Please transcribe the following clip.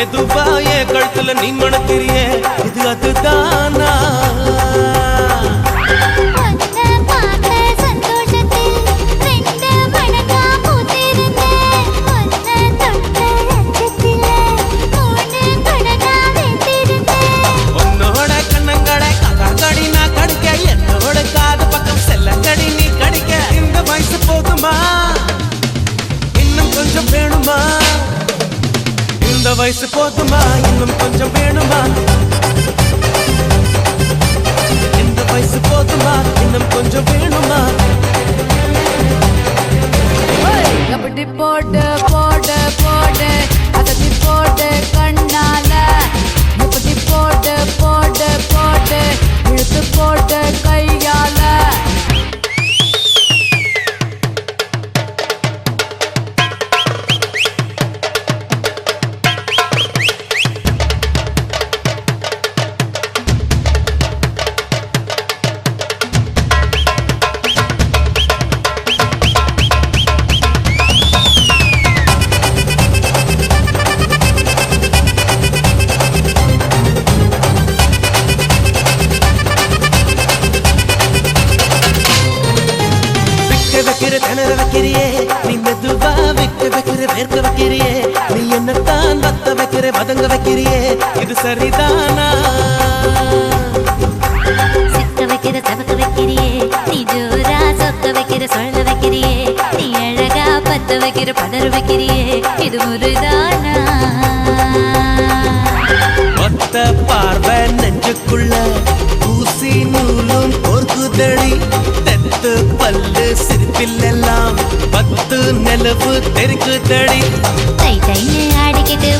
மெதுவாயே கழுத்துல நீ மணக்கிறியே இது அதுதானா இந்த வயசு போதுமா இன்னும் கொஞ்சம் வேணுமா இந்த வயசு போதுமா இன்னும் கொஞ்சம் வேணுமா கபடி போடு போடு போடு அதடி போடு கண்ணால முப்படி போடு போடு போடு இழுத்து போடு கையால திணற வைக்கிறியே நீ மெதுவா விக்க வைக்கிற வேர்க்க வைக்கிறியே நீ என்னத்தான் வத்த வைக்கிற வதங்க வைக்கிறியே இது சரிதானா சிக்க வைக்கிற சவக்க வைக்கிறியே நீ ஜோரா சொக்க வைக்கிற சொல்ல வைக்கிறியே நீ அழகா பத்த வைக்கிற பதற வைக்கிறியே இது முருதானா ஒத்த பார்வை நெஞ்சுக்குள்ள ஊசி நூலும் பொறுக்குதடி தெத்து பல்லு சிரிப்பில் எல்லாம் பத்து நிலவு தெரிக்குதடி தை தைன்னு ஆடிக்கிட்டு